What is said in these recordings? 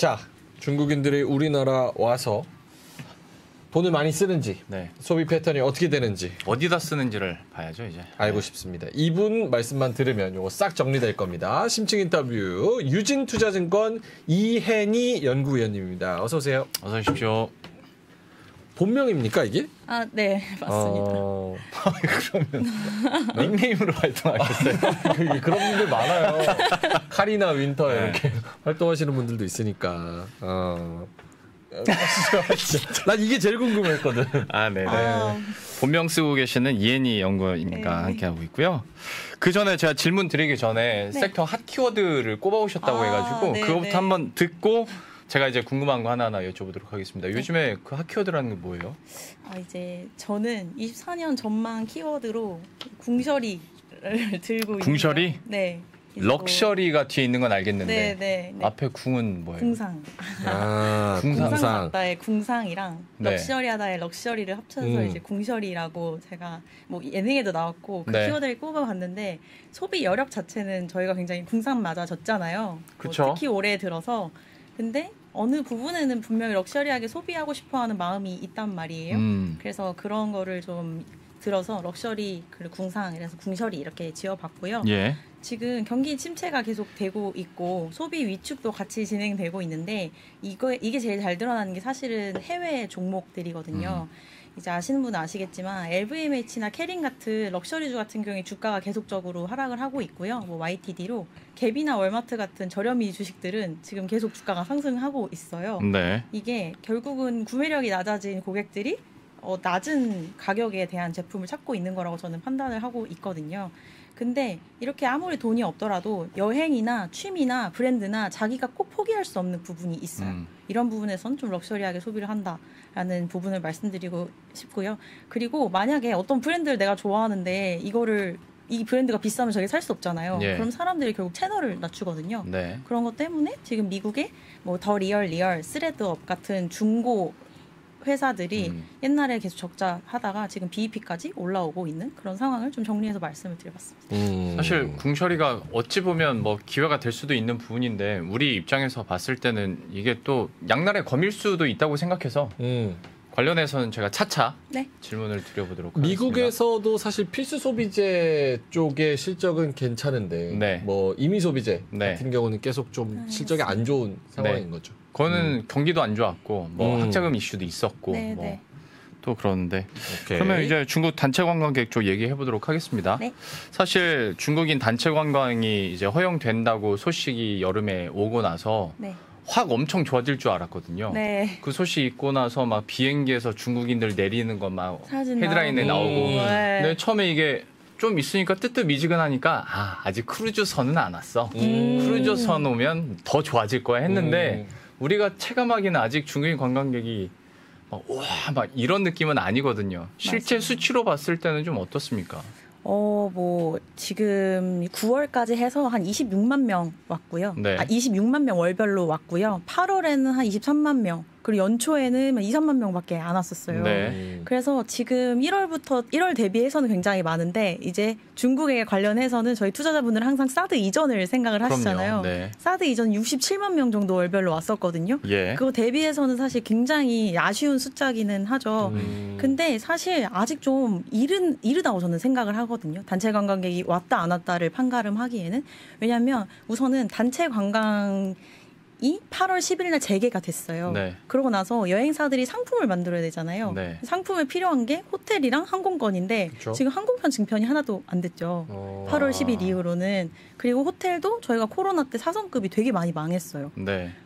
자, 중국인들이 우리나라 와서 돈을 많이 쓰는지, 네. 소비 패턴이 어떻게 되는지 어디다 쓰는지를 봐야죠, 이제. 알고 싶습니다. 이분 말씀만 들으면 요거 싹 정리될 겁니다. 심층 인터뷰 유진투자증권 이혜니 연구위원님입니다. 어서 오세요. 어서 오십시오. 본명입니까 이게? 아, 네, 맞습니다. 그러면 닉네임으로 활동하셨어요? 그런 분들 많아요. 카리나 윈터 이렇게 활동하시는 분들도 있으니까. 난 이게 제일 궁금했거든. 아, 네네. 본명 쓰고 계시는 이혜니 연구원님과 네. 함께하고 있고요. 그 전에 제가 질문 드리기 전에 섹터 핫 키워드를 꼽아오셨다고 해가지고 네, 그거부터 네. 한번 듣고 제가 이제 궁금한 거 하나하나 여쭤보도록 하겠습니다. 요즘에 그 핫 키워드라는 게 뭐예요? 이제 저는 24년 전망 키워드로 궁셔리를 들고 궁셔리? 있는데요. 네. 럭셔리가 뒤에 있는 건 알겠는데 네. 앞에 궁은 뭐예요? 궁상. 궁상. 궁상하다의 궁상이랑 네. 럭셔리하다의 럭셔리를 합쳐서 이제 궁셔리라고 제가 뭐 예능에도 나왔고 그 네. 키워드를 꼽아봤는데 소비 여력 자체는 저희가 굉장히 궁상 맞아졌잖아요. 그쵸. 뭐 특히 올해 들어서 근데 어느 부분에는 분명히 럭셔리하게 소비하고 싶어하는 마음이 있단 말이에요. 그래서 그런 거를 좀 들어서 럭셔리 그리고 궁상 이래서 궁셔리 이렇게 지어봤고요. 예. 지금 경기 침체가 계속 되고 있고 소비 위축도 같이 진행되고 있는데 이게 제일 잘 드러나는 게 사실은 해외 종목들이거든요. 이제 아시는 분은 아시겠지만 LVMH나 캐린 같은 럭셔리주 같은 경우에 주가가 계속적으로 하락을 하고 있고요. 뭐 YTD로 갭이나 월마트 같은 저렴이 주식들은 지금 계속 주가가 상승하고 있어요. 네. 이게 결국은 구매력이 낮아진 고객들이 낮은 가격에 대한 제품을 찾고 있는 거라고 저는 판단을 하고 있거든요. 근데 이렇게 아무리 돈이 없더라도 여행이나 취미나 브랜드나 자기가 꼭 포기할 수 없는 부분이 있어요. 이런 부분에선 좀 럭셔리하게 소비를 한다라는 부분을 말씀드리고 싶고요. 그리고 만약에 어떤 브랜드를 내가 좋아하는데 이 브랜드가 비싸면 저게 살 수 없잖아요. 예. 그럼 사람들이 결국 채널을 낮추거든요. 네. 그런 것 때문에 지금 미국의 뭐 더 리얼, 스레드업 같은 중고 회사들이 옛날에 계속 적자 하다가 지금 BEP까지 올라오고 있는 그런 상황을 좀 정리해서 말씀을 드려봤습니다. 사실 궁셔리가 어찌 보면 뭐 기회가 될 수도 있는 부분인데 우리 입장에서 봤을 때는 이게 또 양날의 검일 수도 있다고 생각해서 관련해서는 제가 차차 질문을 드려보도록 하겠습니다. 미국에서도 사실 필수 소비재 쪽의 실적은 괜찮은데 뭐 임의 소비재 같은 경우는 계속 좀 실적이 안 좋은 상황인 거죠. 그거는 경기도 안 좋았고 뭐 학자금 이슈도 있었고 뭐 또 그러는데 그러면 이제 중국 단체 관광객 쪽 얘기해 보도록 하겠습니다. 사실 중국인 단체 관광이 이제 허용된다고 소식이 여름에 오고 나서 확 엄청 좋아질 줄 알았거든요. 그 소식 있고 나서 막 비행기에서 중국인들 내리는 거 막 헤드라인에 나오고 근데 처음에 이게 좀 있으니까 뜨뜻미지근하니까 아직 크루즈선은 안 왔어. 크루즈선 오면 더 좋아질 거야 했는데 우리가 체감하기는 아직 중국인 관광객이 막 이런 느낌은 아니거든요. 실제 수치로 봤을 때는 좀 어떻습니까? 뭐 지금 9월까지 해서 한 26만 명 왔고요. 26만 명 월별로 왔고요. 8월에는 한 23만 명. 그리고 연초에는 2, 3만 명밖에 안 왔었어요. 그래서 지금 1월 대비해서는 굉장히 많은데 이제 중국에 관련해서는 저희 투자자분들은 항상 사드 이전을 생각을 하시잖아요. 사드 이전 67만 명 정도 월별로 왔었거든요. 그거 대비해서는 사실 굉장히 아쉬운 숫자기는 하죠. 근데 사실 아직 좀 이르다고 저는 생각을 하거든요. 단체 관광객이 왔다 안 왔다를 판가름하기에는. 왜냐하면 우선은 단체 관광 이 8월 10일 날 재개가 됐어요. 그러고 나서 여행사들이 상품을 만들어야 되잖아요. 상품에 필요한 게 호텔이랑 항공권인데 지금 항공편 증편이 하나도 안 됐죠. 8월 10일 이후로는. 그리고 호텔도 저희가 코로나 때 4성급이 되게 많이 망했어요.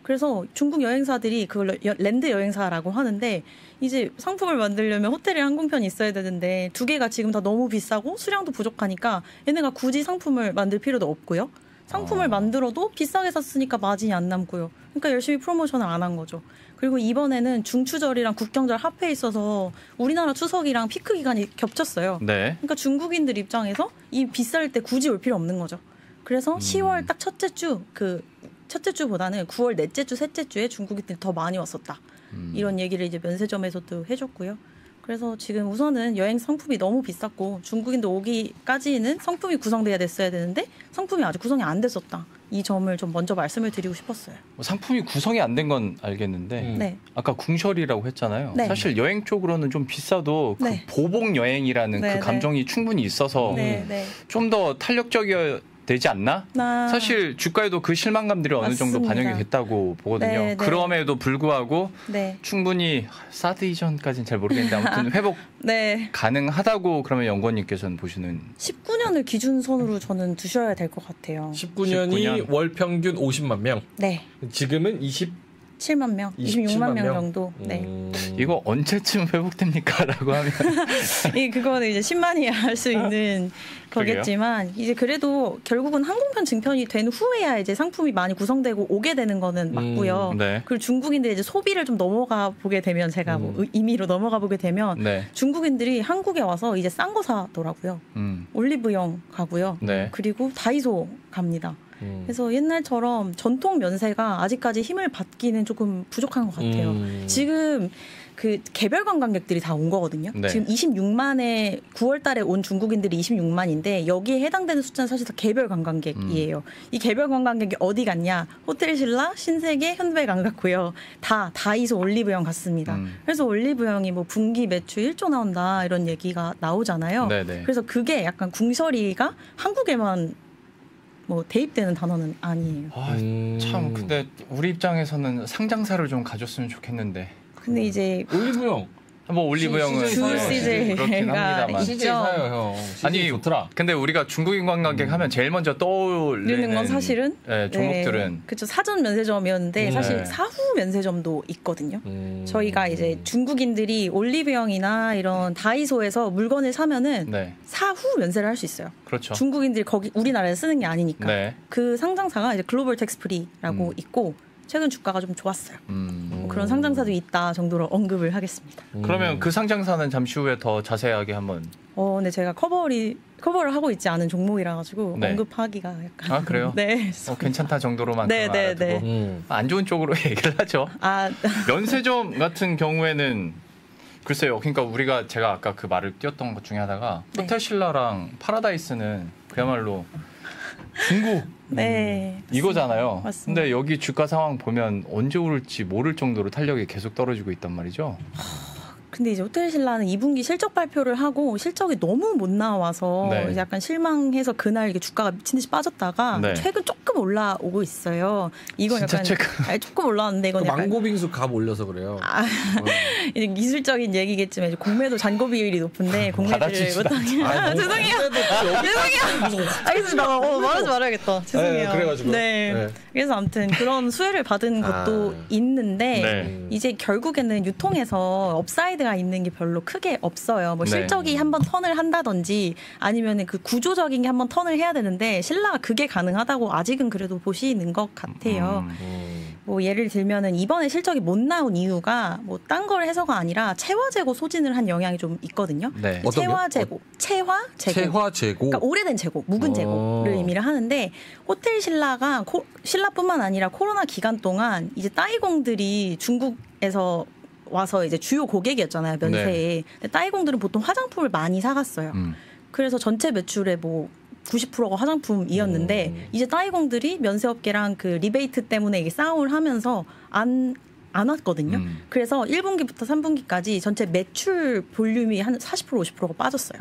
그래서 중국 여행사들이 그걸 랜드 여행사라고 하는데 이제 상품을 만들려면 호텔이랑 항공편이 있어야 되는데 두 개가 지금 다 너무 비싸고 수량도 부족하니까 얘네가 굳이 상품을 만들 필요도 없고요. 상품을 만들어도 비싸게 샀으니까 마진이 안 남고요. 그러니까 열심히 프로모션을 안 한 거죠. 그리고 이번에는 중추절이랑 국경절 합해 있어서 우리나라 추석이랑 피크 기간이 겹쳤어요. 그러니까 중국인들 입장에서 이 비쌀 때 굳이 올 필요 없는 거죠. 그래서 10월 딱 첫째 주보다는 9월 넷째 주, 셋째 주에 중국인들이 더 많이 왔었다. 이런 얘기를 이제 면세점에서도 해줬고요. 그래서 지금 우선은 여행 상품이 너무 비쌌고 중국인들 오기까지는 상품이 구성돼야 됐어야 되는데 상품이 아직 구성이 안 됐었다. 이 점을 좀 먼저 말씀을 드리고 싶었어요. 상품이 구성이 안 된 건 알겠는데 네. 아까 궁설이라고 했잖아요. 네. 사실 여행 쪽으로는 좀 비싸도 네. 그 보복 여행이라는 네, 그 감정이 충분히 있어서 좀 더 탄력적이어야 되지 않나? 사실 주가에도 그 실망감들이 어느 정도 반영이 됐다고 보거든요. 네, 네. 그럼에도 불구하고 네. 충분히 사드 이전까지는 잘 모르겠는데 아무튼 회복 네. 가능하다고 그러면 연구원님께서는 보시는 19년을 기준선으로 저는 두셔야 될 것 같아요. 19년이 월 평균 50만 명. 네. 지금은 7만 명, 26만 명 정도. 네. 이거 언제쯤 회복됩니까?라고 하면 그거는 이제 10만이야 할 수 있는 거겠지만 이제 그래도 결국은 항공편 증편이 된 후에야 이제 상품이 많이 구성되고 오게 되는 거는 맞고요. 네. 그리고 중국인들이 이제 소비를 좀 넘어가 보게 되면 제가 뭐 임의로 넘어가 보게 되면 네. 중국인들이 한국에 와서 이제 싼 거 사더라고요. 올리브영 가고요. 네. 그리고 다이소 갑니다. 그래서 옛날처럼 전통 면세가 아직까지 힘을 받기는 조금 부족한 것 같아요. 지금 그 개별 관광객들이 다 온 거거든요. 네. 지금 26만에 9월 달에 온 중국인들이 26만인데 여기에 해당되는 숫자는 사실 다 개별 관광객이에요. 이 개별 관광객이 어디 갔냐? 호텔신라, 신세계, 현대 안 갔고요. 다 다이소 올리브영 갔습니다. 그래서 올리브영이 뭐 분기 매출 1조 나온다 이런 얘기가 나오잖아요. 네네. 그래서 그게 약간 궁설이가 한국에만 뭐 대입되는 단어는 아니에요. 참 근데 우리 입장에서는 상장사를 좀 가졌으면 좋겠는데. 근데 이제 올리브영. 뭐 올리브영은 주 그렇긴 합니다만. CJ 사요, 형. 아니 좋더라. 근데 우리가 중국인 관광객 하면 제일 먼저 떠올리는 건 사실은 종목들은 네, 그렇죠. 사전 면세점이었는데 사실 사후 면세점도 있거든요. 저희가 이제 중국인들이 올리브영이나 이런 다이소에서 물건을 사면은 사후 면세를 할 수 있어요. 그렇죠. 중국인들이 거기 우리나라에 쓰는 게 아니니까. 네. 그 상장사가 이제 글로벌 텍스프리라고 있고 최근 주가가 좀 좋았어요. 뭐 그런 상장사도 있다 정도로 언급을 하겠습니다. 그러면 그 상장사는 잠시 후에 더 자세하게 한번. 근데 제가 커버를 하고 있지 않은 종목이라 가지고 언급하기가 약간. 아 그래요? 네. 괜찮다 정도로만 알아두고 안 좋은 쪽으로 얘기를 하죠. 면세점 같은 경우에는 글쎄요. 그러니까 우리가 제가 아까 그 말을 띄웠던 것 중에 하나가 호텔신라랑 파라다이스는 그야말로 중국 이거잖아요. 맞습니다. 근데 여기 주가 상황 보면 언제 오를지 모를 정도로 탄력이 계속 떨어지고 있단 말이죠. 근데 이제 호텔신라는 2분기 실적 발표를 하고 실적이 너무 못 나와서 약간 실망해서 그날 이게 주가가 미친 듯이 빠졌다가 최근 조금 올라오고 있어요. 이건 약간 조금 올라왔는데 이건 약간 망고빙수 값 올려서 그래요. 이제 기술적인 얘기겠지만 이제 공매도 잔고 비율이 높은데 공매를 못하게. 죄송해요. 알겠습니다. 말하지 말아야겠다. 죄송해요. 그래가지고. 그래서 아무튼 그런 수혜를 받은 것도 있는데 이제 결국에는 유통에서 업사이드가 있는 게 별로 크게 없어요. 뭐 실적이 한번 턴을 한다든지 아니면 그 구조적인 게 한번 턴을 해야 되는데 신라가 그게 가능하다고 아직은 그래도 보시는 것 같아요. 뭐 예를 들면은 이번에 실적이 못 나온 이유가 뭐 딴 걸 해서가 아니라 채화 재고 소진을 한 영향이 좀 있거든요. 채화 재고. 그러니까 오래된 재고, 묵은 재고를 의미를 하는데 호텔 신라가 신라뿐만 아니라 코로나 기간 동안 이제 따이공들이 중국에서 와서 이제 주요 고객이었잖아요, 면세에. 근데 따이공들은 보통 화장품을 많이 사갔어요. 그래서 전체 매출의 뭐 90%가 화장품이었는데 이제 따이공들이 면세업계랑 그 리베이트 때문에 이게 싸움을 하면서 안 왔거든요. 그래서 1분기부터 3분기까지 전체 매출 볼륨이 한 40% 50%가 빠졌어요.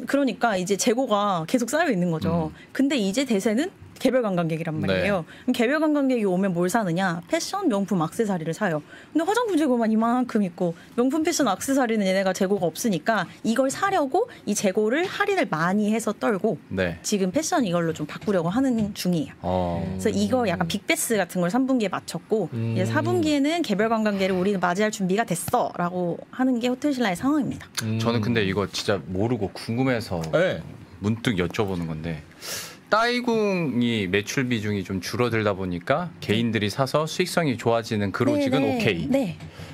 그러니까 이제 재고가 계속 쌓여 있는 거죠. 근데 이제 대세는 개별 관광객이란 말이에요. 그럼 개별 관광객이 오면 뭘 사느냐? 패션, 명품, 액세서리를 사요. 근데 화장품 재고만 이만큼 있고 명품, 패션, 액세서리는 얘네가 재고가 없으니까 이걸 사려고 이 재고를 할인을 많이 해서 떨고 지금 패션 이걸로 좀 바꾸려고 하는 중이에요. 그래서 이거 약간 빅베스 같은 걸 3분기에 맞췄고 이제 4분기에는 개별 관광객을 우리는 맞이할 준비가 됐어라고 하는 게 호텔신라의 상황입니다. 저는 근데 이거 진짜 모르고 궁금해서 문득 여쭤보는 건데 따이궁이 매출 비중이 좀 줄어들다 보니까 개인들이 사서 수익성이 좋아지는 그 로직은 오케이.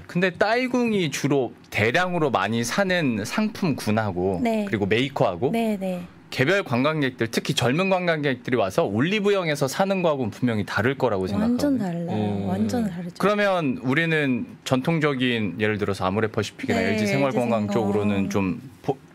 근데 따이궁이 주로 대량으로 많이 사는 상품군하고 그리고 메이커하고 개별 관광객들, 특히 젊은 관광객들이 와서 올리브영에서 사는 거하고는 분명히 다를 거라고 생각하거든요. 완전 달라요. 완전 다르죠. 그러면 우리는 전통적인 예를 들어서 아모레퍼시픽이나 LG 생활건강 쪽으로는 좀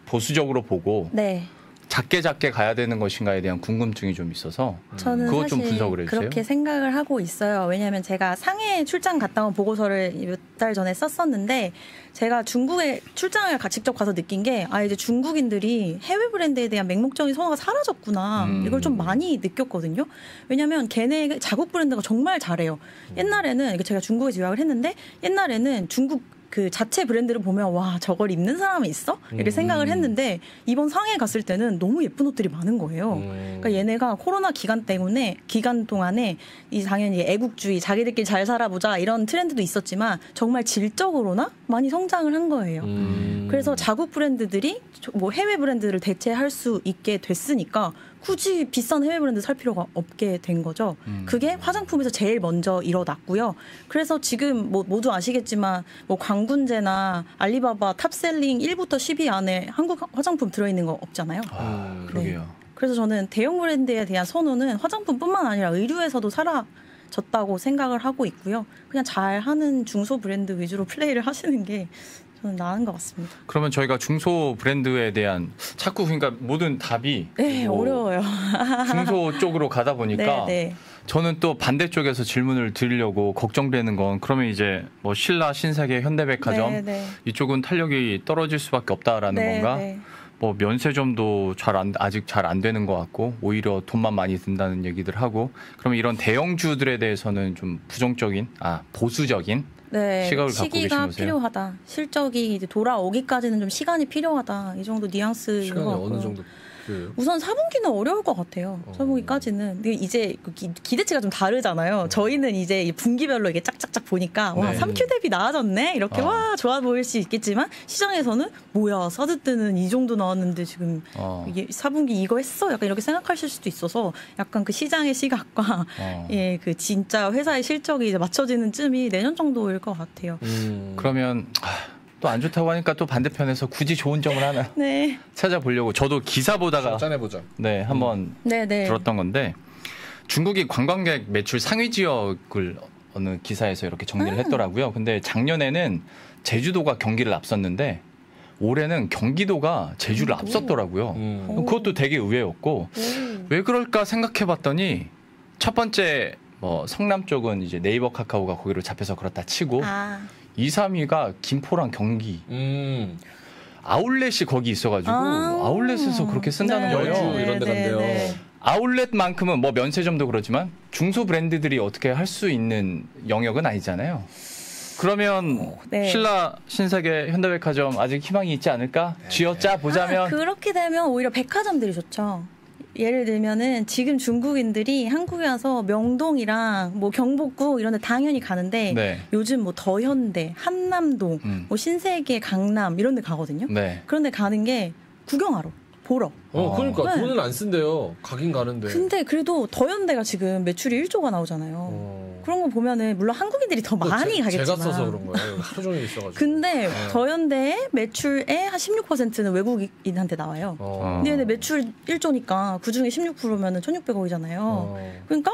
보수적으로 보고 네. 작게 가야 되는 것인가에 대한 궁금증이 좀 있어서 저는 그것 사실 좀 분석을 해주세요. 그렇게 생각을 하고 있어요. 왜냐하면 제가 상해 출장 갔다 온 보고서를 몇 달 전에 썼었는데 제가 중국에 출장을 직접 가서 느낀 게 이제 중국인들이 해외 브랜드에 대한 맹목적인 선호가 사라졌구나. 이걸 좀 많이 느꼈거든요. 왜냐하면 걔네 자국 브랜드가 정말 잘해요. 옛날에는 제가 중국에서 유학을 했는데 옛날에는 중국 그 자체 브랜드를 보면 와 저걸 입는 사람이 있어? 이렇게 생각을 했는데 이번 상해 갔을 때는 너무 예쁜 옷들이 많은 거예요. 그러니까 얘네가 코로나 기간 동안에 이 당연히 애국주의 자기들끼리 잘 살아보자 이런 트렌드도 있었지만 정말 질적으로나 많이 성장을 한 거예요. 그래서 자국 브랜드들이 뭐 해외 브랜드를 대체할 수 있게 됐으니까 굳이 비싼 해외 브랜드 살 필요가 없게 된 거죠. 그게 화장품에서 제일 먼저 일어났고요. 그래서 지금 뭐 모두 아시겠지만 뭐 광군제나 알리바바 탑셀링 1부터 10위 안에 한국 화장품 들어있는 거 없잖아요. 그러게요. 네. 그래서 저는 대형 브랜드에 대한 선호는 화장품뿐만 아니라 의류에서도 사라졌다고 생각을 하고 있고요. 그냥 잘하는 중소 브랜드 위주로 플레이를 하시는 게 저는 나은 것 같습니다. 그러면 저희가 중소 브랜드에 대한 자꾸 그러니까 모든 답이 어려워요. 중소 쪽으로 가다 보니까 네. 저는 또 반대쪽에서 질문을 드리려고 걱정되는 건 그러면 이제 뭐 신라, 신세계, 현대백화점 이쪽은 탄력이 떨어질 수밖에 없다라는 건가? 뭐 면세점도 아직 잘 안 되는 것 같고 오히려 돈만 많이 든다는 얘기들 하고 그러면 이런 대형주들에 대해서는 좀 부정적인, 보수적인 시각을 갖고 계신 거세요? 시기가 필요하다. 실적이 이제 돌아오기까지는 좀 시간이 필요하다. 이 정도 뉘앙스인 것 같고요. 어느 정도? 우선 4분기는 어려울 것 같아요. 4분기까지는. 근데 이제 기대치가 좀 다르잖아요. 저희는 이제 분기별로 이게 짝짝짝 보니까 와 3Q 대비 나아졌네 이렇게 와 좋아 보일 수 있겠지만 시장에서는 뭐야 사드 때는 이 정도 나왔는데 지금 이게 4분기 이거 했어? 약간 이렇게 생각하실 수도 있어서 약간 그 시장의 시각과 그 진짜 회사의 실적이 이제 맞춰지는 쯤이 내년 정도일 것 같아요. 그러면 또 안 좋다고 하니까 또 반대편에서 굳이 좋은 점을 하나 찾아보려고 저도 기사 보다가 짠해보자. 한번 들었던 건데 중국이 관광객 매출 상위 지역을 어느 기사에서 이렇게 정리를 했더라고요. 근데 작년에는 제주도가 경기를 앞섰는데 올해는 경기도가 제주를 앞섰더라고요. 그것도 되게 의외였고 왜 그럴까 생각해봤더니 첫 번째 뭐 성남 쪽은 이제 네이버 카카오가 거기로 잡혀서 그렇다 치고 2, 3위가 김포랑 경기. 아울렛이 거기 있어가지고 아울렛에서 그렇게 쓴다는 거예요. 여주 이런 데 간대요. 아울렛만큼은 뭐 면세점도 그렇지만 중소 브랜드들이 어떻게 할 수 있는 영역은 아니잖아요. 그러면 신라, 신세계, 현대백화점 아직 희망이 있지 않을까? 쥐어짜 보자면 그렇게 되면 오히려 백화점들이 좋죠. 예를 들면은 지금 중국인들이 한국에 와서 명동이랑 뭐 경복궁 이런 데 당연히 가는데 요즘 뭐 더현대, 한남동, 뭐 신세계, 강남 이런 데 가거든요. 그런 데 가는 게 구경하러, 보러. 그러니까 돈은 안 쓴대요. 가긴 가는데. 근데 그래도 더현대가 지금 매출이 1조가 나오잖아요. 그런 거 보면은 물론 한국인들이 더 많이 가겠지만 제가 써서 그런 거예요. 하루 종일 있어가지고. 근데 더현대의 매출의 한 16%는 외국인한테 나와요. 근데 매출 1조니까 그중에 16%면은 1,600억이잖아요. 그러니까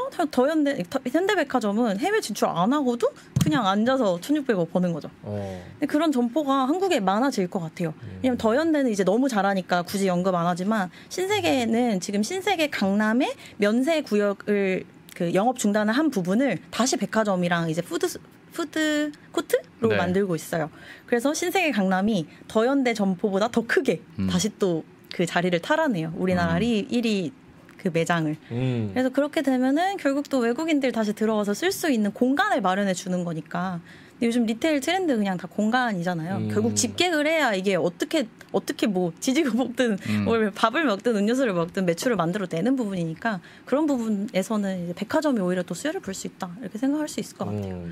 현대백화점은 해외 진출 안 하고도 그냥 앉아서 1,600억 버는 거죠. 근데 그런 점포가 한국에 많아질 것 같아요. 왜냐면 더현대는 이제 너무 잘하니까 굳이 언급 안 하지만 신세계는 지금 신세계 강남의 면세 구역을 그 영업 중단을 한 부분을 다시 백화점이랑 이제 푸드 코트로 만들고 있어요. 그래서 신세계 강남이 더현대 점포보다 더 크게 다시 또 그 자리를 탈환해요. 우리나라 1위 그 매장을. 그래서 그렇게 되면은 결국 또 외국인들 다시 들어와서 쓸 수 있는 공간을 마련해 주는 거니까. 근데 요즘 리테일 트렌드 그냥 다 공간이잖아요. 결국 집객을 해야 이게 어떻게 뭐 지지고 먹든 뭘 밥을 먹든 음료수를 먹든 매출을 만들어내는 부분이니까 그런 부분에서는 이제 백화점이 오히려 또 수혜를 볼 수 있다 이렇게 생각할 수 있을 것 같아요.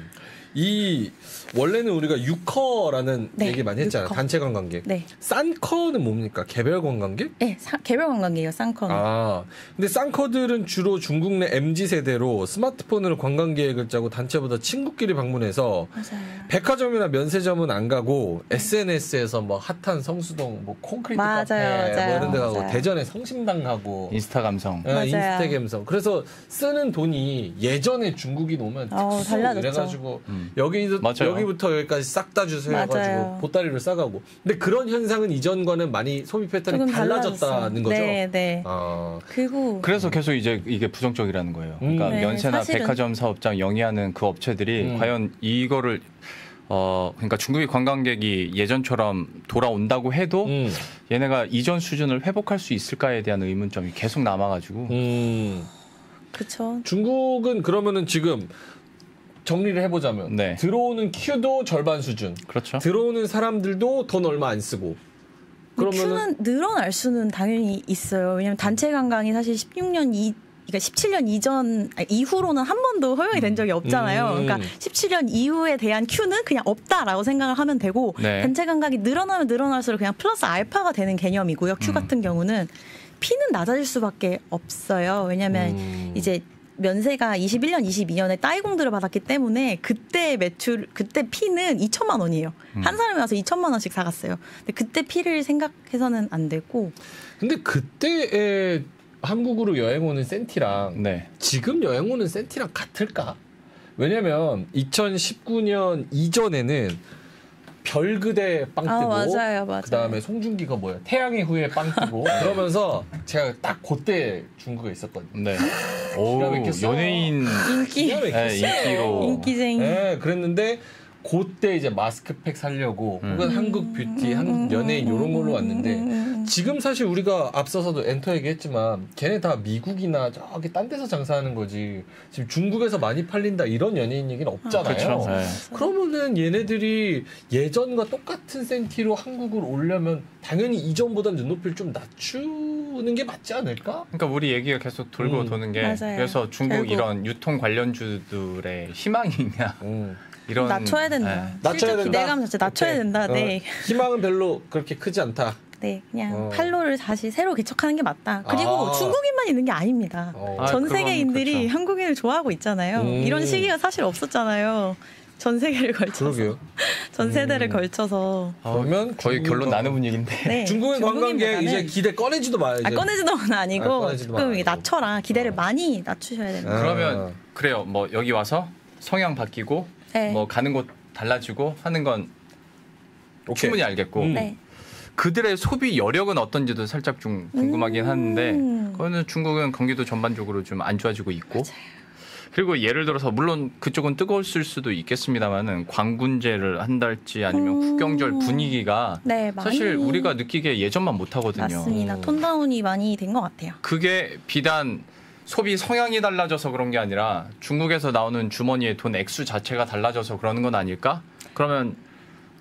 이 원래는 우리가 6커라는 네, 얘기 많이 했잖아요. 6커. 단체 관광객. 네. 싼커는 뭡니까? 개별 관광객? 네, 개별 관광객이에요. 싼커는. 아, 근데 싼커들은 주로 중국 내 MZ 세대로 스마트폰으로 관광 계획을 짜고 단체보다 친구끼리 방문해서 맞아요. 백화점이나 면세점은 안 가고 SNS에서 뭐 핫한 성수동, 뭐 콘크리트 카페 뭐 이런 데 가고 맞아요. 대전에 성심당 가고 인스타 감성. 네, 인스타 감성. 그래서 쓰는 돈이 예전에 중국인 오면 특수 달라졌죠. 이래가지고 여기부터 여기까지 싹 다 주세요 해가지고 보따리를 싸가고. 근데 그런 현상은 이전과는 많이 소비 패턴이 달라졌다는 거죠. 네, 네. 그래서 계속 이제 이게 부정적이라는 거예요. 그러니까 네, 면세나 사실은. 백화점 사업장 영위하는 그 업체들이 과연 이거를 그러니까 중국의 관광객이 예전처럼 돌아온다고 해도 얘네가 이전 수준을 회복할 수 있을까에 대한 의문점이 계속 남아가지고. 그렇죠. 중국은 그러면은 지금 정리를 해보자면 네. 들어오는 큐도 절반 수준. 그렇죠. 들어오는 사람들도 돈 얼마 안 쓰고. 큐는 늘어날 수는 당연히 있어요. 왜냐하면 단체 관광이 사실 17년 이후로는 한 번도 허용이 된 적이 없잖아요. 그러니까 17년 이후에 대한 큐는 그냥 없다라고 생각을 하면 되고 네. 단체 관광이 늘어나면 늘어날수록 그냥 플러스 알파가 되는 개념이고요. 큐 같은 경우는 피는 낮아질 수밖에 없어요. 왜냐하면 이제 면세가 21년, 22년에 따이공들을 받았기 때문에 그때 피는 2천만 원이에요. 한 사람이 와서 2천만 원씩 사갔어요. 근데 그때 피를 생각해서는 안 되고. 근데 그때의 한국으로 여행 오는 센티랑 지금 여행 오는 센티랑 같을까? 왜냐면 2019년 이전에는 별그대 빵 뜨고 맞아요. 그다음에 송중기가 뭐야 태양의 후예 빵 뜨고 그러면서 제가 딱 그때 중국에 있었거든요. 네. 오, 연예인 인기쟁이. 네, 그랬는데 그때 이제 마스크팩 살려고 혹은 한국 뷰티, 한국 연예인 이런 걸로 왔는데 지금 사실 우리가 앞서서도 엔터 얘기했지만 걔네 다 미국이나 저기 딴 데서 장사하는 거지 지금 중국에서 많이 팔린다 이런 연예인 얘기는 없잖아요. 그렇죠. 네. 그러면은 얘네들이 예전과 똑같은 센티로 한국을 오려면 당연히 이전보다는 눈높이를 좀 낮추는 게 맞지 않을까? 그러니까 우리 얘기가 계속 돌고 도는 게 맞아요. 그래서 중국 이런 유통 관련주들의 희망이 있냐. 이런 낮춰야 된다. 낮춰야 된다. 기대감 자체 낮춰야 된다. 네. 희망은 별로 그렇게 크지 않다. 네, 그냥 팔로를 다시 새로 개척하는 게 맞다. 그리고 중국인만 있는 게 아닙니다. 전 세계인들이 그렇죠. 한국인을 좋아하고 있잖아요. 이런 시기가 사실 없었잖아요. 전 세계를 걸쳐서. 그러게요. 전 세대를 걸쳐서. 그러면 거의 결론 나는 분위기인데. 네, 중국인 관광객 이제 기대 꺼내지도 마요. 꺼내지도는 아니고 조금 낮춰라. 기대를 많이 낮추셔야 됩니다. 그러면 그래요. 뭐 여기 와서 성향 바뀌고 뭐 가는 곳 달라지고 하는 건 충분히 알겠고 그들의 소비 여력은 어떤지도 살짝 좀 궁금하긴 하는데 그거는 중국은 경기도 전반적으로 좀 안 좋아지고 있고 그리고 예를 들어서 물론 그쪽은 뜨거웠을 수도 있겠습니다만은 광군제를 한달지 아니면 국경절 분위기가 사실 우리가 느끼기에 예전만 못하거든요. 맞습니다. 톤다운이 많이 된 것 같아요. 그게 비단 소비 성향이 달라져서 그런 게 아니라 중국에서 나오는 주머니의 돈 액수 자체가 달라져서 그러는 건 아닐까? 그러면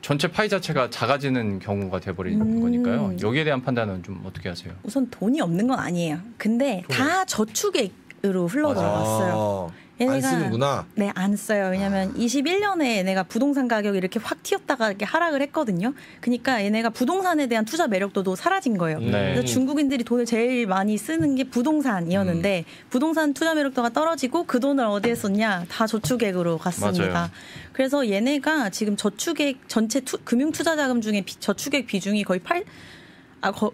전체 파이 자체가 작아지는 경우가 돼버리는 거니까요. 여기에 대한 판단은 좀 어떻게 하세요? 우선 돈이 없는 건 아니에요. 근데 다 저축액으로 흘러들어왔어요. 안 쓰는구나. 네, 안 써요. 왜냐하면 21년에 얘네가 부동산 가격이 이렇게 확 튀었다가 이렇게 하락을 했거든요. 그러니까 얘네가 부동산에 대한 투자 매력도도 사라진 거예요. 그래서 중국인들이 돈을 제일 많이 쓰는 게 부동산이었는데 부동산 투자 매력도가 떨어지고 그 돈을 어디에 썼냐? 다 저축액으로 갔습니다. 맞아요. 그래서 얘네가 지금 저축액 전체 금융 투자 자금 중에 저축액 비중이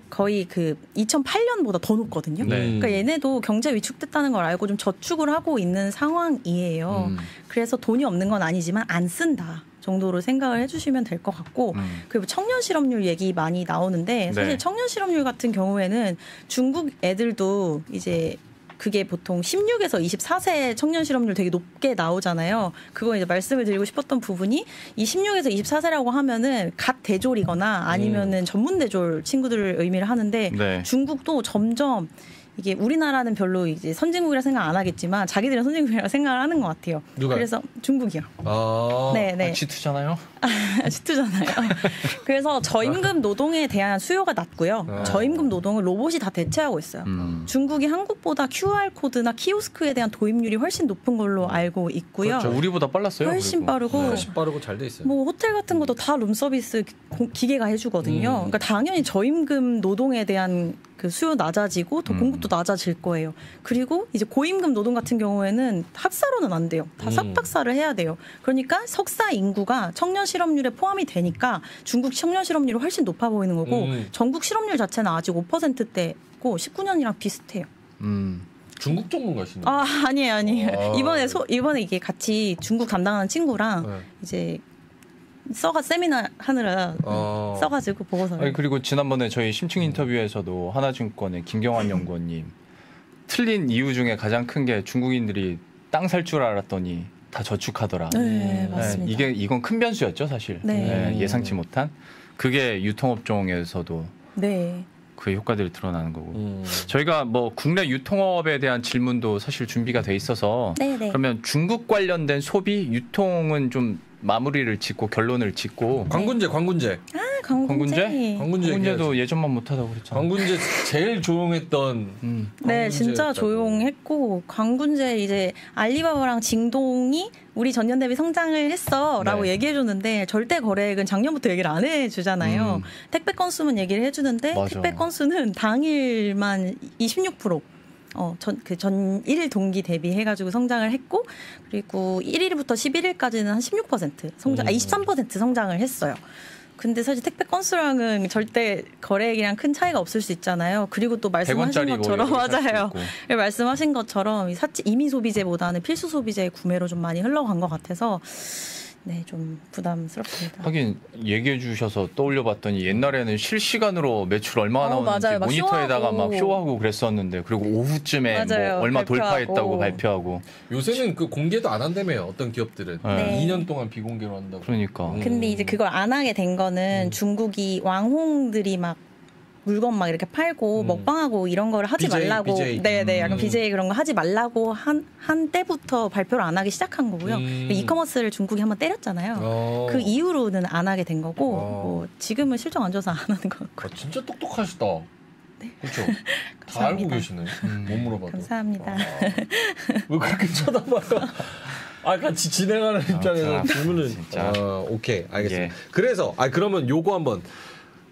거의 그 2008년보다 더 높거든요. 그러니까 얘네도 경제 위축됐다는 걸 알고 좀 저축을 하고 있는 상황이에요. 그래서 돈이 없는 건 아니지만 안 쓴다 정도로 생각을 해주시면 될 것 같고 그리고 청년 실업률 얘기 많이 나오는데 사실 청년 실업률 같은 경우에는 중국 애들도 이제 그게 보통 16에서 24세 청년 실업률 되게 높게 나오잖아요. 그거 이제 말씀을 드리고 싶었던 부분이 이 16에서 24세라고 하면은 갓 대졸이거나 아니면은 전문 대졸 친구들을 의미를 하는데 중국도 점점 이게 우리나라는 별로 이제 선진국이라 생각 안 하겠지만 자기들은 선진국이라 생각을 하는 것 같아요. 누가요? 그래서 중국이요. 네. G2잖아요. G2잖아요. 그래서 저임금 노동에 대한 수요가 낮고요. 저임금 노동을 로봇이 다 대체하고 있어요. 중국이 한국보다 QR코드나 키오스크에 대한 도입률이 훨씬 높은 걸로 알고 있고요. 그렇죠. 우리보다 빨랐어요. 훨씬 빠르고. 훨씬 빠르고 잘 돼 있어요. 뭐 호텔 같은 것도 다 룸서비스 기계가 해주거든요. 그러니까 당연히 저임금 노동에 대한 그 수요 낮아지고 더 공급도 낮아질 거예요. 그리고 이제 고임금 노동 같은 경우에는 학사로는 안 돼요. 다 석박사를 해야 돼요. 그러니까 석사 인구가 청년 실업률에 포함이 되니까 중국 청년 실업률이 훨씬 높아 보이는 거고 전국 실업률 자체는 아직 5%대고 19년이랑 비슷해요. 중국 전문가시네요. 아니에요. 이번에 이게 같이 중국 담당하는 친구랑 이제 세미나 하느라 써가지고 보고서를. 그리고 지난번에 저희 심층 인터뷰에서도 하나증권의 김경환 연구원님 틀린 이유 중에 가장 큰 게 중국인들이 땅 살 줄 알았더니 다 저축하더라. 네, 맞습니다. 이건 큰 변수였죠, 사실. 네. 예상치 못한. 그게 유통업종에서도 네. 그 효과들이 드러나는 거고. 저희가 뭐 국내 유통업에 대한 질문도 사실 준비가 돼 있어서 네네. 그러면 중국 관련된 소비 유통은 좀 마무리를 짓고 결론을 짓고. 광군제. 광군제도 예전만 못하다고 그랬잖아요. 광군제 제일 조용했던. 네, 진짜 조용했고 광군제 이제 알리바바랑 징동이 우리 전년 대비 성장을 했어라고 얘기해줬는데 절대 거래액은 작년부터 얘기를 안 해주잖아요. 택배 건수만 얘기를 해주는데 맞아. 택배 건수는 당일만 26%. 전 1일 동기 대비해가지고 성장을 했고, 그리고 1일부터 11일까지는 한 16% 성장, 23% 성장을 했어요. 근데 사실 택배 건수랑은 절대 거래액이랑 큰 차이가 없을 수 있잖아요. 그리고 또 말씀하신 것처럼 맞아요. 말씀하신 것처럼 이민 소비재보다는 필수 소비재의 구매로 좀 많이 흘러간 것 같아서 네, 좀 부담스럽습니다. 하긴 얘기해 주셔서 떠올려 봤더니 옛날에는 실시간으로 매출 얼마나 나오는지 맞아요. 모니터에다가 막 쇼하고 그랬었는데 그리고 오후쯤에 맞아요. 뭐 얼마 발표하고. 돌파했다고 발표하고. 요새는 그 공개도 안 한다며요. 어떤 기업들은. 네. 2년 동안 비공개로 한다고. 그러니까. 근데 이제 그걸 안 하게 된 거는 중국이 왕홍들이 막 물건 막 이렇게 팔고 먹방하고 이런 거를 하지 말라고. 네네, 약간 BJ 그런 거 하지 말라고 한 때부터 발표를 안 하기 시작한 거고요. 이커머스를 중국이 한번 때렸잖아요. 그 이후로는 안 하게 된 거고 뭐 지금은 실적 안 좋아서 안 하는 것 같고. 진짜 똑똑하시다. 네. 그렇죠. 다 알고 계시네. 못 물어봐도. 감사합니다. 왜 그렇게 쳐다봐요? 같이 진행하는 입장에서 질문을. 오케이, 알겠습니다. 예. 그래서 그러면 요거 한번.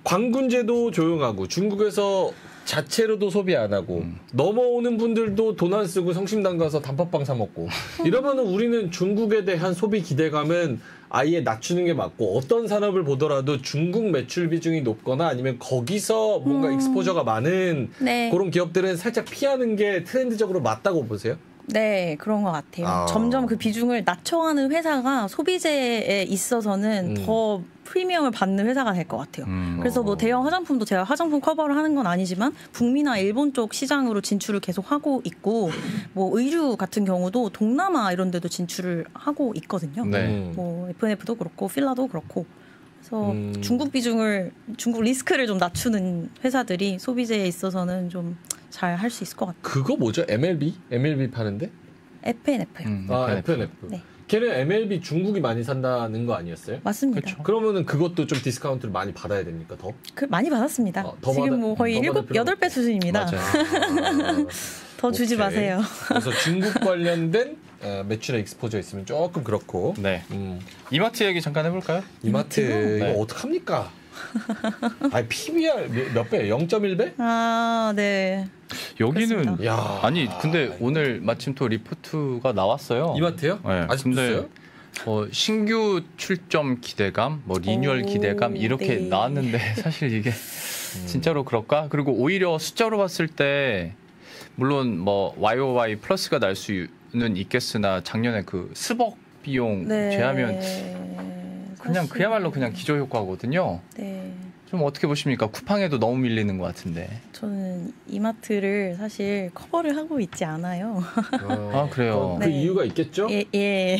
광군제도 조용하고 중국에서 자체로도 소비 안 하고 넘어오는 분들도 돈 안 쓰고 성심당 가서 단팥빵 사 먹고 이러면은 우리는 중국에 대한 소비 기대감은 아예 낮추는 게 맞고 어떤 산업을 보더라도 중국 매출 비중이 높거나 아니면 거기서 뭔가 익스포저가 많은 그런 기업들은 살짝 피하는 게 트렌드적으로 맞다고 보세요? 네, 그런 것 같아요. 점점 그 비중을 낮춰가는 회사가 소비재에 있어서는 더 프리미엄을 받는 회사가 될 것 같아요. 그래서 뭐 대형 화장품도 제가 화장품 커버를 하는 건 아니지만 북미나 일본 쪽 시장으로 진출을 계속 하고 있고 뭐 의류 같은 경우도 동남아 이런 데도 진출을 하고 있거든요. 네. 뭐 F&F도 그렇고 필라도 그렇고. 그래서 중국 리스크를 좀 낮추는 회사들이 소비재에 있어서는 좀 잘 할 수 있을 것 같아요. 그거 뭐죠? MLB 파는데? F&F요. F&F. 네. 걔는 MLB 중국이 많이 산다는 거 아니었어요? 맞습니다. 그쵸. 그러면은 그것도 좀 디스카운트를 많이 받아야 됩니까? 더? 많이 받았습니다. 지금 뭐 거의 8배 수준입니다. 더 주지 마세요. 그래서 중국 관련된 매출에 익스포저 있으면 조금 그렇고. 네. 이마트 얘기 잠깐 해볼까요? 이마트 이거 어떡합니까? PBR 몇 배? 0.1배? 네. 여기는 근데 오늘 마침 또 리포트가 나왔어요. 이마트요? 네. 아직도 있어요? 신규 출점 기대감, 리뉴얼 기대감 이렇게 나왔는데 사실 이게 진짜로 그럴까? 그리고 오히려 숫자로 봤을 때 물론 YOY 플러스가 날 수는 있겠으나 작년에 그 스벅 비용 제하면 그야말로 그냥 기저 효과거든요. 네. 좀 어떻게 보십니까? 쿠팡에도 너무 밀리는 것 같은데. 저는 이마트를 사실 커버를 하고 있지 않아요. 그래요? 그 이유가 있겠죠? 예.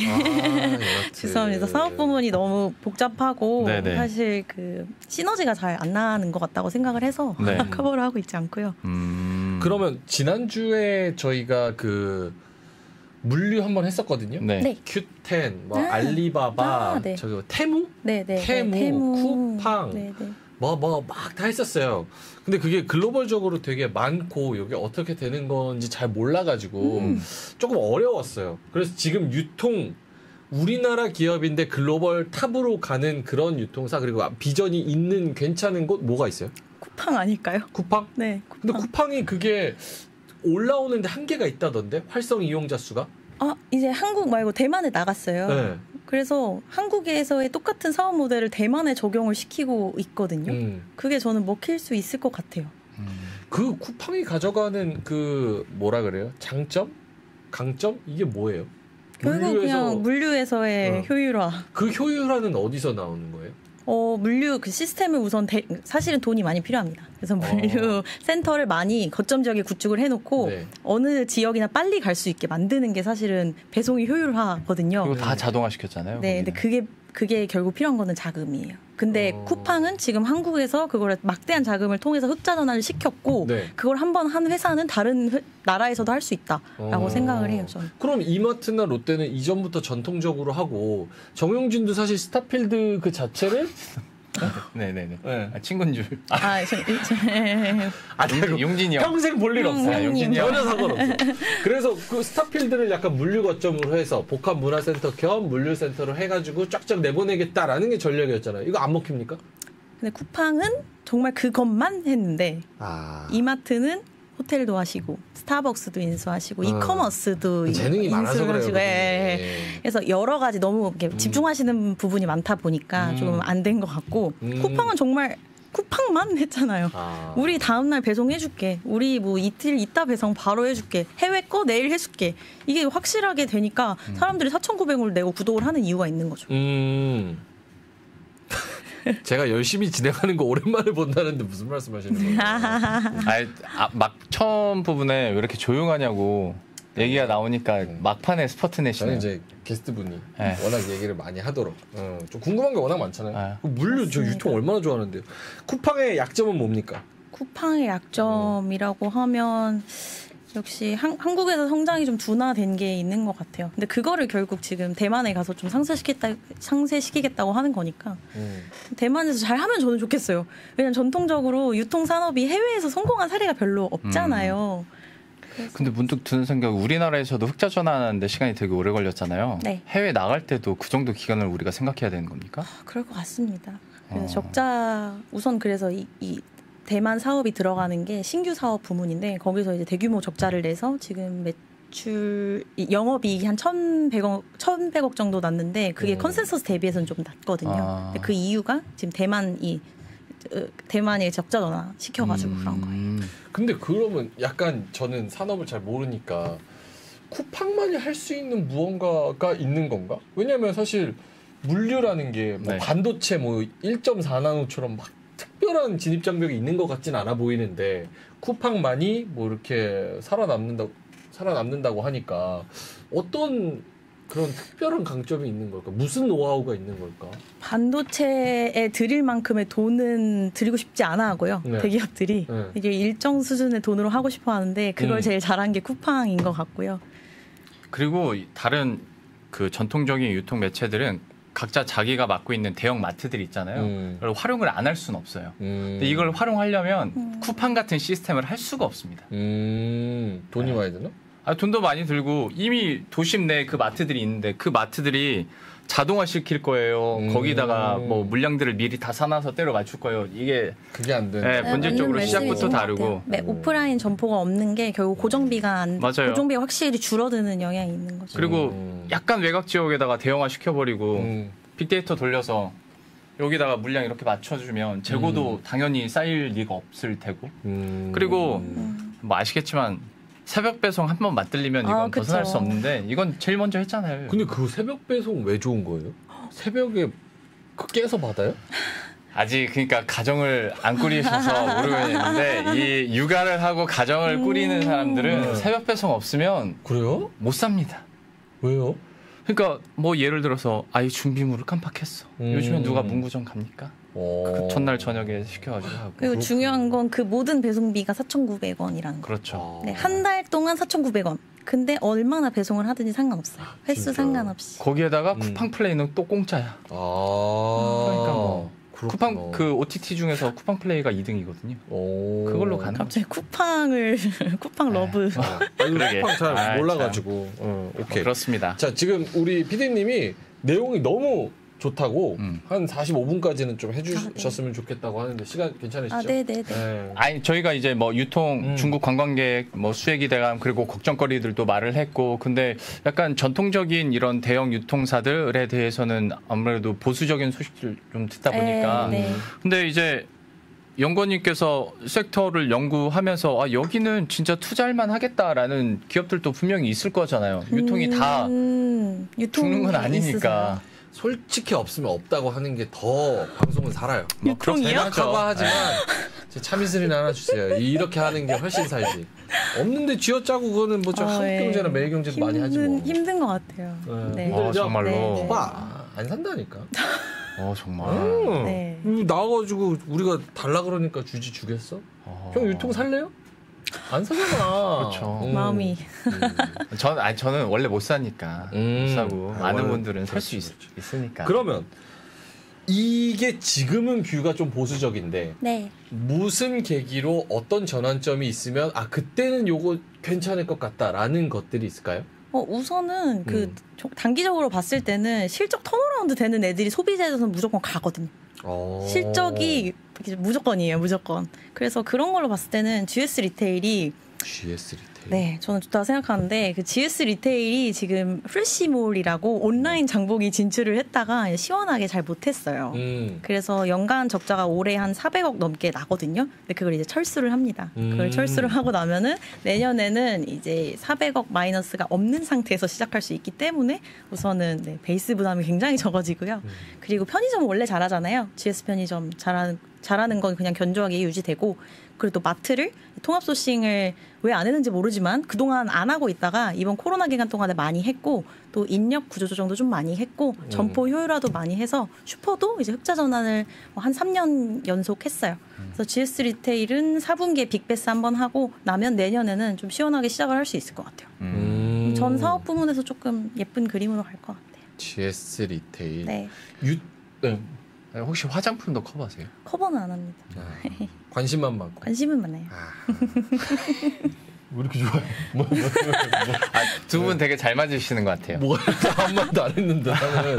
죄송합니다. 사업 부문이 너무 복잡하고 사실 그 시너지가 잘 안 나는 것 같다고 생각을 해서 커버를 하고 있지 않고요. 그러면 지난주에 저희가 그 물류 한번 했었거든요. 네. Q10, 뭐 알리바바, 네. 저기 테무, 쿠팡, 뭐 막 다 했었어요. 근데 그게 글로벌적으로 되게 많고 이게 어떻게 되는 건지 잘 몰라가지고 조금 어려웠어요. 그래서 지금 유통 우리나라 기업인데 글로벌 탑으로 가는 그런 유통사 그리고 비전이 있는 괜찮은 곳 뭐가 있어요? 쿠팡 아닐까요? 쿠팡? 네. 쿠팡. 근데 쿠팡이 그게 올라오는데 한계가 있다던데 활성 이용자 수가? 이제 한국 말고 대만에 나갔어요. 네. 그래서 한국에서의 똑같은 사업 모델을 대만에 적용을 시키고 있거든요. 그게 저는 먹힐 수 있을 것 같아요. 그 쿠팡이 가져가는 그 뭐라 그래요? 장점? 강점? 이게 뭐예요? 결국 그냥 물류에서의 효율화. 그 효율화는 어디서 나오는 거예요? 물류 그 시스템을 우선 사실은 돈이 많이 필요합니다. 그래서 물류 센터를 많이 거점 지역에 구축을 해놓고 어느 지역이나 빨리 갈 수 있게 만드는 게 사실은 배송이 효율화거든요. 그리고 다 자동화 시켰잖아요. 네, 근데 그게 결국 필요한 거는 자금이에요. 근데 쿠팡은 지금 한국에서 그걸 막대한 자금을 통해서 흑자 전환을 시켰고 그걸 한번 한 회사는 다른 나라에서도 할 수 있다라고 생각을 해요. 저는. 그럼 이마트나 롯데는 이전부터 전통적으로 하고 정용진도 사실 스타필드 그 자체를 네네네. 친구인 줄. 용진이 형. 평생 볼 일 없어요. 용진이 형. 전혀 상관없어. 그래서 그 스타필드를 약간 물류 거점으로 해서 복합문화센터 겸 물류센터로 해가지고 쫙쫙 내보내겠다라는 게 전략이었잖아요. 이거 안 먹힙니까? 근데 쿠팡은 정말 그것만 했는데 이마트는 호텔도 하시고 스타벅스도 인수하시고 이커머스도 재능이 많아서 그래요. 그래서 여러 가지 너무 이렇게 집중하시는 부분이 많다 보니까 좀 안 된 것 같고 쿠팡은 정말 쿠팡만 했잖아요. 우리 다음날 배송해줄게. 우리 뭐 이틀 있다 배송 바로 해줄게. 해외 거 내일 해줄게. 이게 확실하게 되니까 사람들이 4,900원을 내고 구독을 하는 이유가 있는 거죠. 제가 열심히 진행하는 거 오랜만에 본다는데 무슨 말씀하시는 거예요? 막 처음 부분에 왜 이렇게 조용하냐고 얘기가 나오니까 막판에 스퍼트 내시네요. 저는 이제 게스트분이 워낙 얘기를 많이 하도록 좀 궁금한 게 워낙 많잖아요. 물류 저 유통 얼마나 좋아하는데요. 쿠팡의 약점은 뭡니까? 쿠팡의 약점이라고 하면 역시 한국에서 성장이 좀 둔화된 게 있는 것 같아요. 근데 그거를 결국 지금 대만에 가서 좀 상쇄시키겠다고 하는 거니까 대만에서 잘하면 저는 좋겠어요. 왜냐면 전통적으로 유통산업이 해외에서 성공한 사례가 별로 없잖아요. 근데 문득 드는 생각, 우리나라에서도 흑자 전환하는데 시간이 되게 오래 걸렸잖아요. 해외 나갈 때도 그 정도 기간을 우리가 생각해야 되는 겁니까? 그럴 것 같습니다. 그래서 적자 우선 그래서 이 대만 사업이 들어가는 게 신규 사업 부문인데 거기서 이제 대규모 적자를 내서 지금 매출 영업이익이 한 1,100억 정도 났는데 그게 컨센서스 대비해서는 좀 낮거든요. 근데 그 이유가 지금 대만이 적자 전환 시켜가지고 그런 거예요. 근데 그러면 약간 저는 산업을 잘 모르니까 쿠팡만이 할 수 있는 무언가가 있는 건가? 왜냐하면 사실 물류라는 게 뭐 반도체 뭐 1.4나노처럼 막 특별한 진입 장벽이 있는 것 같진 않아 보이는데 쿠팡만이 뭐 이렇게 살아남는다고 하니까 어떤 그런 특별한 강점이 있는 걸까? 무슨 노하우가 있는 걸까? 반도체에 드릴 만큼의 돈은 드리고 싶지 않아 하고요. 대기업들이 이게 일정 수준의 돈으로 하고 싶어 하는데 그걸 제일 잘한 게 쿠팡인 것 같고요. 그리고 다른 그 전통적인 유통 매체들은 각자 자기가 맡고 있는 대형 마트들이 있잖아요. 그걸 활용을 안 할 수는 없어요. 근데 이걸 활용하려면 쿠팡 같은 시스템을 할 수가 없습니다. 돈이 많이 드나? 돈도 많이 들고 이미 도심 내에 그 마트들이 있는데 그 마트들이 자동화 시킬 거예요. 거기다가 뭐 물량들을 미리 다 사놔서 때려 맞출 거예요. 그게 안 되는. 본질적으로 시작부터 다르고. 오프라인 점포가 없는 게 결국 고정비가 확실히 줄어드는 영향이 있는 거죠. 그리고 약간 외곽 지역에다가 대형화 시켜버리고 빅데이터 돌려서 여기다가 물량 이렇게 맞춰주면 재고도 당연히 쌓일 리가 없을 테고. 그리고 뭐 아시겠지만 새벽 배송 한 번 맞들리면 이건 벗어날 수 없는데 이건 제일 먼저 했잖아요. 근데 그 새벽 배송 왜 좋은 거예요? 새벽에 깨서 받아요? 아직 그러니까 가정을 안 꾸리셔서 모르겠는데 이 육아를 하고 가정을 꾸리는 사람들은 새벽 배송 없으면 그래요? 못 삽니다. 왜요? 그러니까 뭐 예를 들어서 아이 준비물을 깜빡했어. 요즘에 누가 문구점 갑니까? 그 첫날 저녁에 시켜가지고 하고. 그리고 중요한 건 그 모든 배송비가 4,900원이라는 거. 그렇죠. 네, 한 달 동안 4,900원. 근데 얼마나 배송을 하든지 상관없어요. 횟수 진짜. 상관없이. 거기에다가 쿠팡 플레이는 또 공짜야. 그러니까 뭐 쿠팡 그 OTT 중에서 쿠팡 플레이가 2등이거든요. 그걸로 가는. 갑자기 쿠팡을 쿠팡 러브. 쿠팡 잘 몰라가지고. 오케이. 그렇습니다. 자, 지금 우리 PD님이 내용이 너무 좋다고 한 45분까지는 좀 해주셨으면 좋겠다고 하는데 시간 괜찮으시죠? 네네네. 네. 아니 저희가 이제 뭐 유통 중국 관광객 뭐 수혜 기대감 그리고 걱정거리들도 말을 했고 근데 약간 전통적인 이런 대형 유통사들에 대해서는 아무래도 보수적인 소식들 좀 듣다 보니까 네. 근데 이제 연구원님께서 섹터를 연구하면서 여기는 진짜 투자할만 하겠다라는 기업들도 분명히 있을 거잖아요. 유통이 다 죽는 건 아니니까. 있으세요. 솔직히 없으면 없다고 하는 게 더 방송은 살아요. 유통이요? 하지만 참이슬이나 하나 주세요. 이렇게 하는 게 훨씬 살지. 없는데 쥐어짜고 그거는 뭐 한국경제나 매일경제도 많이 하지 뭐. 힘든 것 같아요. 네. 정말로. 봐, 안 산다니까. 정말. 네. 나와가지고 우리가 달라 그러니까 주겠어? 형 유통 살래요? 안 사잖아. 그렇죠. 마음이. 저는 원래 못 사니까 못 사고 많은 분들은 살 수 있으니까. 그러면 이게 지금은 뷰가 좀 보수적인데 네. 무슨 계기로 어떤 전환점이 있으면 그때는 요거 괜찮을 것 같다라는 것들이 있을까요? 우선은 그 단기적으로 봤을 때는 실적 턴어라운드 되는 애들이 소비자에서는 무조건 가거든요. 실적이 무조건이에요, 무조건. 그래서 그런 걸로 봤을 때는 GS 리테일이 네, 저는 좋다고 생각하는데 그 GS 리테일이 지금 프레시몰이라고 온라인 장보기 진출을 했다가 시원하게 잘 못했어요. 그래서 연간 적자가 올해 한 400억 넘게 나거든요. 근데 그걸 이제 철수를 합니다. 그걸 철수를 하고 나면은 내년에는 이제 400억 마이너스가 없는 상태에서 시작할 수 있기 때문에 우선은 베이스 부담이 굉장히 적어지고요. 그리고 편의점은 원래 잘하잖아요. GS 편의점 잘하는 건 그냥 견조하게 유지되고 그리고 또 마트를 통합 소싱을 왜 안 했는지 모르지만 그동안 안 하고 있다가 이번 코로나 기간 동안에 많이 했고 또 인력 구조 조정도 좀 많이 했고 점포 효율화도 많이 해서 슈퍼도 이제 흑자 전환을 한 3년 연속 했어요. 그래서 GS 리테일은 4분기에 빅베스 한번 하고 나면 내년에는 좀 시원하게 시작을 할 수 있을 것 같아요. 전 사업 부문에서 조금 예쁜 그림으로 갈 것 같아요. GS 리테일. 네. 혹시 화장품도 커버하세요? 커버는 안 합니다. 관심만 많고. 관심은 많아요. 왜 이렇게 좋아해? 두 분 되게 잘 맞으시는 것 같아요. 뭐가 한 말도 안 했는데 나는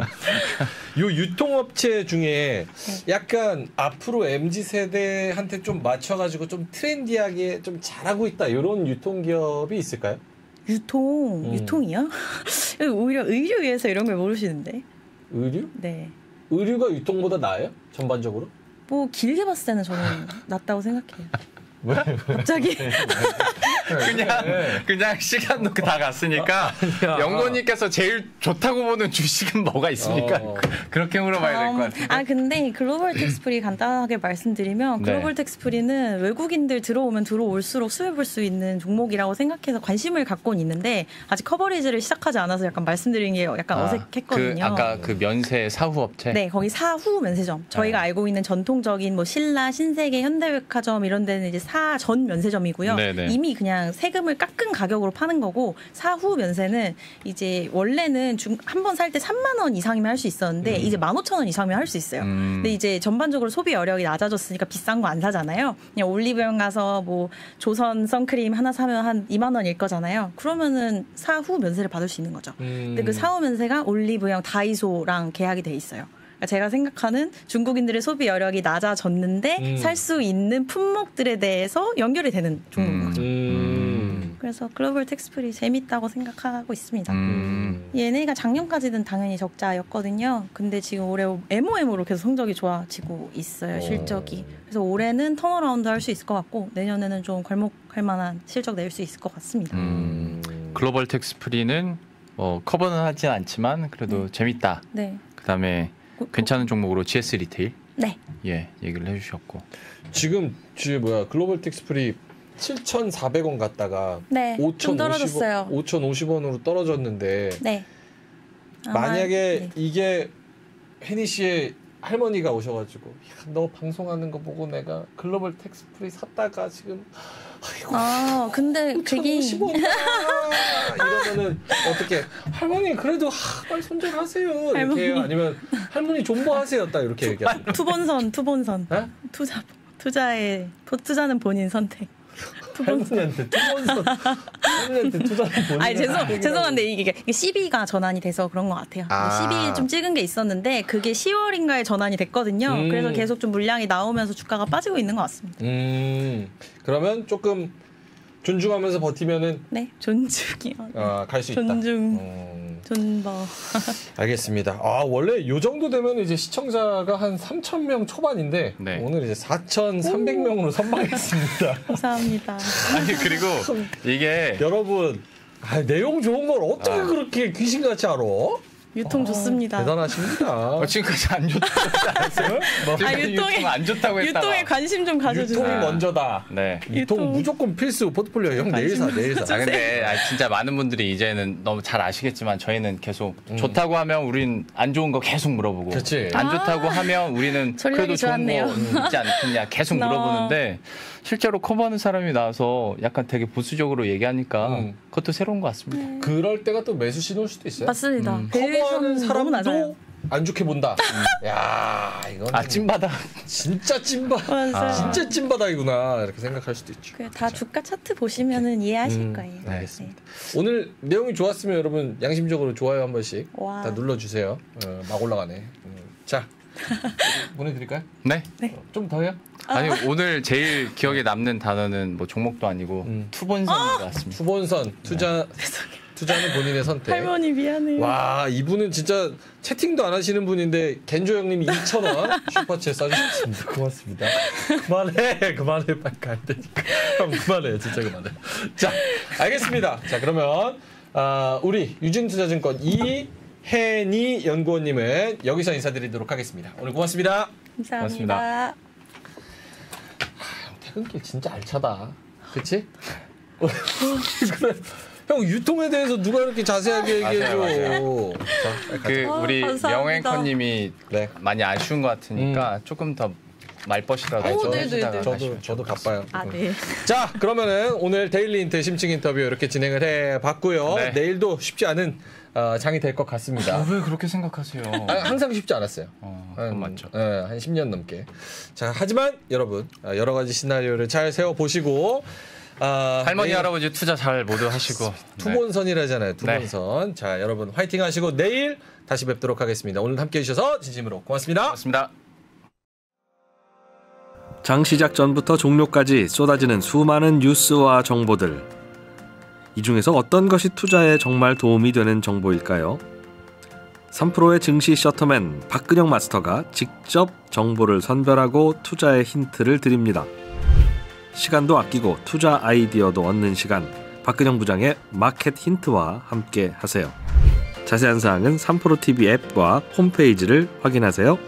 요 유통업체 중에 약간 앞으로 MZ세대한테 좀 맞춰가지고 좀 트렌디하게 좀 잘하고 있다 이런 유통기업이 있을까요? 유통이요? 오히려 의류에서 이런 걸 모르시는데. 의류? 네. 의류가 유통보다 나아요? 전반적으로? 뭐 길게 봤을 때는 저는 낫다고 생각해요. 왜? 갑자기? 그냥 시간 놓고 다 갔으니까 연구원님께서 제일 좋다고 보는 주식은 뭐가 있습니까? 그렇게 물어봐야 될 것 같아요. 근데 글로벌 텍스프리 간단하게 말씀드리면 글로벌 텍스프리는 외국인들 들어오면 들어올수록 수혜볼 수 있는 종목이라고 생각해서 관심을 갖고는 있는데 아직 커버리지를 시작하지 않아서 약간 말씀드린 게 약간 어색했거든요. 아까 그 면세 사후 업체? 네, 거기 사후 면세점. 저희가 알고 있는 전통적인 뭐 신라, 신세계, 현대백화점 이런 데는 이제 사전 면세점이고요. 네네. 이미 그냥 세금을 깎은 가격으로 파는 거고 사후 면세는 이제 원래는 한 번 살 때 3만 원 이상이면 할 수 있었는데 이제 15,000원 이상이면 할 수 있어요. 근데 이제 전반적으로 소비 여력이 낮아졌으니까 비싼 거 안 사잖아요. 그냥 올리브영 가서 뭐 조선 선크림 하나 사면 한 2만 원일 거잖아요. 그러면은 사후 면세를 받을 수 있는 거죠. 근데 그 사후 면세가 올리브영, 다이소랑 계약이 돼 있어요. 제가 생각하는 중국인들의 소비 여력이 낮아졌는데 살 수 있는 품목들에 대해서 연결이 되는 종목인 거죠. 그래서 글로벌 텍스프리 재밌다고 생각하고 있습니다. 얘네가 작년까지는 당연히 적자였거든요. 근데 지금 올해 MOM으로 계속 성적이 좋아지고 있어요. 실적이. 그래서 올해는 턴어라운드 할 수 있을 것 같고 내년에는 좀 괄목할 만한 실적 낼 수 있을 것 같습니다. 글로벌 텍스프리는 커버는 하진 않지만 그래도 재밌다. 네. 그다음에 괜찮은 종목으로 GS 리테일. 네. 얘기를 해주셨고. 지금 글로벌 텍스프리 7,400원 갔다가 좀 떨어졌어요. 5,050원으로 떨어졌는데 만약에 이게 혜니 씨의 할머니가 오셔가지고 야, 너 방송하는 거 보고 내가 글로벌 텍스프리 샀다가 지금 아이고 근데 그게 이러면은 어떻게 할머니 그래도 빨리 손절하세요 이렇게 해요? 아니면 할머니 존버하세요 딱 이렇게 얘기하세요? 투본선 네? 투자는 본인 선택. 할머니한테 투자는 본인. 아니 죄송한데 이게 CB가 전환이 돼서 그런 것 같아요. CB 좀 찍은 게 있었는데 그게 10월인가에 전환이 됐거든요. 그래서 계속 좀 물량이 나오면서 주가가 빠지고 있는 것 같습니다. 그러면 조금 존중하면서 버티면은 네, 존중이요. 갈 수 있다. 존버. 알겠습니다. 원래 요 정도 되면 이제 시청자가 한 3,000명 초반인데 오늘 이제 4,300명으로 선방했습니다. 감사합니다. 아니 그리고 이게 여러분 내용 좋은 걸 어떻게 그렇게 귀신같이 알아? 유통 좋습니다. 대단하십니다. 지금까지 안 좋다고 하지 않았어요? 유통 안 좋다고 했다가. 유통에 관심 좀 가져주세요. 유통이 먼저다. 네. 유통 무조건 필수 포트폴리오. 형 내일 사. 근데 진짜 많은 분들이 이제는 너무 잘 아시겠지만 저희는 계속 좋다고 하면 우린 안 좋은 거 계속 물어보고 그치. 안 좋다고 하면 우리는 그래도 좋은 거 있지 않겠냐 계속 물어보는데 실제로 커버하는 사람이 나와서 약간 되게 보수적으로 얘기하니까 그것도 새로운 것 같습니다. 그럴 때가 또 매수 신호일 수도 있어요. 맞습니다. 커버하는 사람도 안 좋게 본다. 야, 이건 찐바닥. 진짜 찐바닥. 진짜 찐바닥이구나. 이렇게 생각할 수도 있죠. 다 주가 차트 보시면은 이해하실 거예요. 알겠습니다. 오늘 내용이 좋았으면 여러분 양심적으로 좋아요 한 번씩 다 눌러주세요. 막 올라가네. 자, 보내드릴까요? 네. 좀 더 해요? 아니 오늘 제일 기억에 남는 단어는 뭐 종목도 아니고 투본선인 것 같습니다. 투본선 투자는 본인의 선택. 할머니 미안해요. 와 이분은 진짜 채팅도 안 하시는 분인데 겐조 형님이 2,000원 슈퍼챗 써주셨습니다. 고맙습니다. 그만해 빨리 가야 되니까. 형 그만해 진짜 그만해. 자 알겠습니다. 자 그러면 우리 유진투자증권 이혜니 연구원님은 여기서 인사드리도록 하겠습니다. 오늘 고맙습니다. 감사합니다. 고맙습니다. 퇴근길 진짜 알차다. 그치? 그래. 형 유통에 대해서 누가 이렇게 자세하게 얘기해줘. 우리 명앵커님이 많이 아쉬운 것 같으니까 조금 더 말벗이라도 저도 바빠요. 네. 자 그러면은 오늘 데일리 인트 심층 인터뷰 이렇게 진행을 해봤고요. 내일도 쉽지 않은 장이 될 것 같습니다. 왜 그렇게 생각하세요? 항상 쉽지 않았어요. 맞죠. 한 10년 넘게. 자 하지만 여러분 여러 가지 시나리오를 잘 세워보시고 할머니 할아버지 투자 잘 모두 하시고 투본선이라잖아요. 투본선. 자 여러분 화이팅 하시고 내일 다시 뵙도록 하겠습니다. 오늘 함께해 주셔서 진심으로 고맙습니다. 고맙습니다. 장 시작 전부터 종료까지 쏟아지는 수많은 뉴스와 정보들. 이 중에서 어떤 것이 투자에 정말 도움이 되는 정보일까요? 3프로의 증시 셔터맨 박근영 마스터가 직접 정보를 선별하고 투자의 힌트를 드립니다. 시간도 아끼고 투자 아이디어도 얻는 시간, 박근영 부장의 마켓 힌트와 함께 하세요. 자세한 사항은 3프로TV 앱과 홈페이지를 확인하세요.